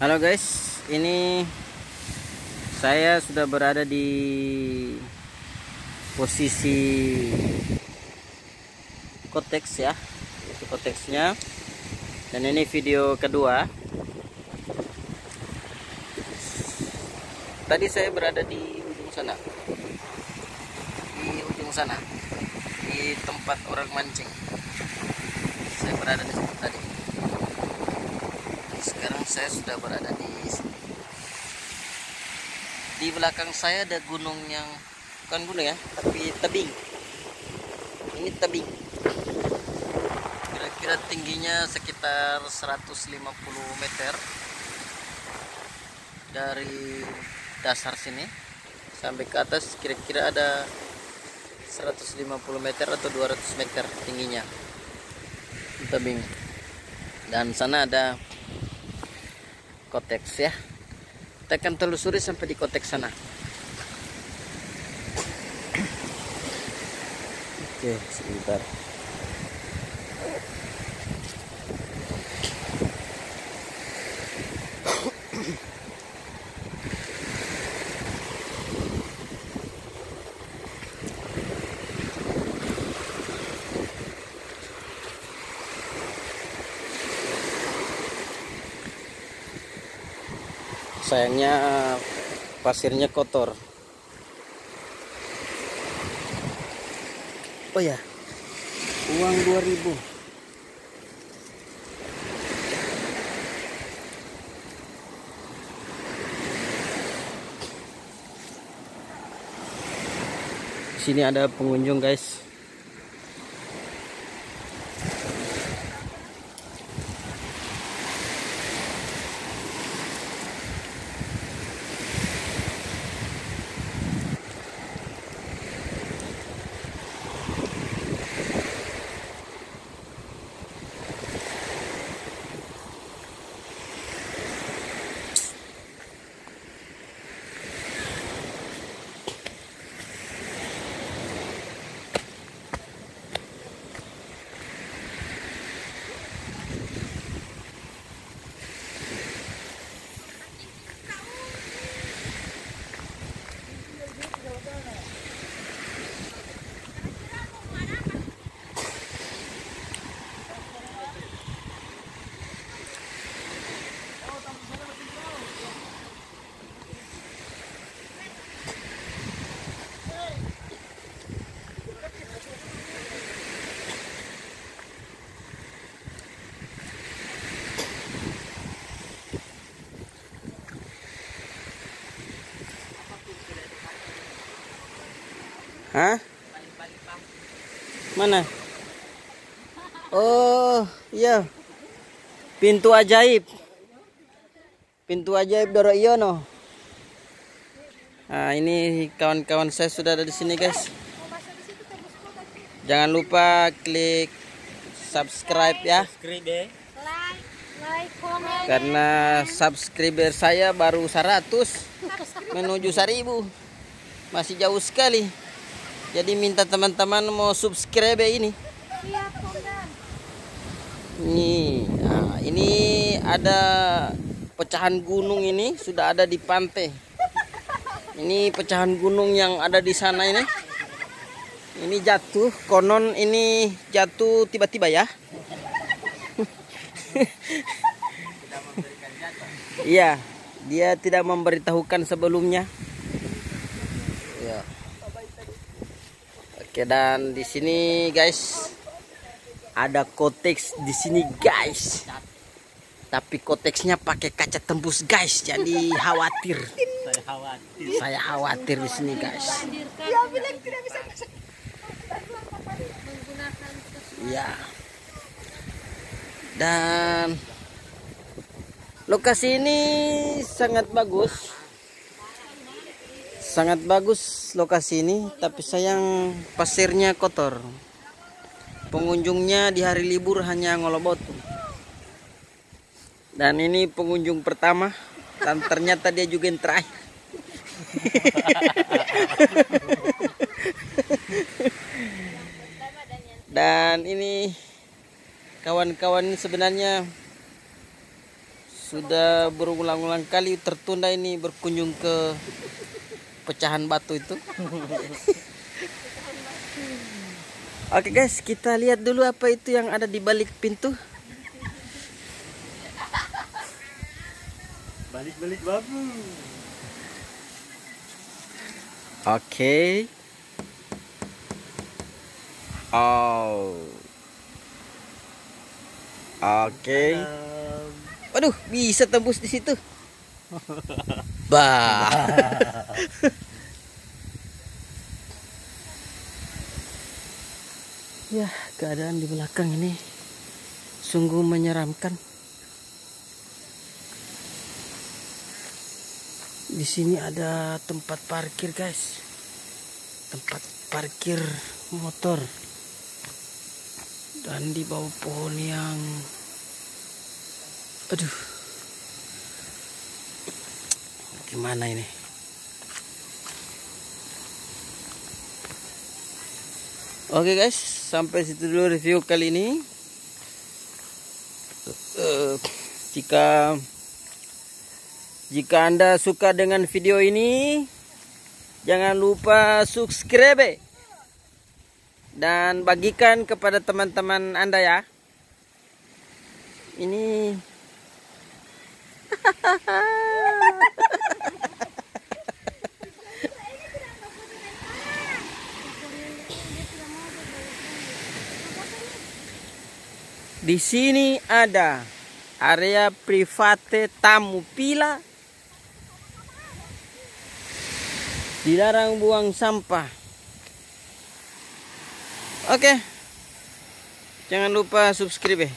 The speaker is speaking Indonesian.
Halo guys, ini saya sudah berada di posisi Kotex ya. Itu Kotexnya. Dan ini video kedua. Tadi saya berada di ujung sana. Di ujung sana. Di tempat orang mancing. Saya berada di situ tadi. Sekarang saya sudah berada di sini. Di belakang saya ada gunung yang bukan gunung ya, tapi tebing. Ini tebing. Kira-kira tingginya sekitar 150 meter dari dasar sini sampai ke atas, kira-kira ada 150 meter atau 200 meter tingginya tebing. Dan sana ada Kotex ya. Kita akan telusuri sampai di Kotex sana. Oke, sebentar. Sayangnya pasirnya kotor. Oh ya, uang 2000. Sini ada pengunjung guys. Hah? Mana? Oh, iya. Pintu ajaib. Pintu ajaib Doro Iyono. Nah, ini kawan-kawan saya sudah ada di sini, guys. Jangan lupa klik subscribe ya. Karena subscriber saya baru 100 menuju 1000. Masih jauh sekali. Jadi minta teman-teman mau subscribe ini. Nah, ini ada pecahan gunung, ini sudah ada di pantai. Ini pecahan gunung yang ada di sana ini. Ini jatuh, konon ini jatuh tiba-tiba ya. Iya, dia tidak memberitahukan sebelumnya. Ya. Oke, dan di sini guys ada Kotex di sini guys. Tapi Kotexnya pakai kaca tembus guys, jadi khawatir. Saya khawatir di sini guys. Ya. Dan lokasi ini sangat bagus. Sangat bagus lokasi ini, tapi sayang pasirnya kotor. Pengunjungnya di hari libur hanya ngolobot. Dan ini pengunjung pertama, dan ternyata dia juga yang terakhir. Dan ini kawan-kawan sebenarnya sudah berulang-ulang kali tertunda ini berkunjung ke pecahan batu itu. Oke guys, kita lihat dulu apa itu yang ada di balik pintu. Balik-balik babu. Oke. Oh. Oke. Waduh, bisa tembus di situ. Bah. Ya, keadaan di belakang ini sungguh menyeramkan. Di sini ada tempat parkir, guys. Tempat parkir motor. Dan di bawah pohon yang aduh. Gimana ini? Oke guys, sampai situ dulu review kali ini. Jika Anda suka dengan video ini, jangan lupa subscribe dan bagikan kepada teman-teman Anda ya. Ini di sini ada area private tamu villa. Dilarang buang sampah. Oke. Jangan lupa subscribe.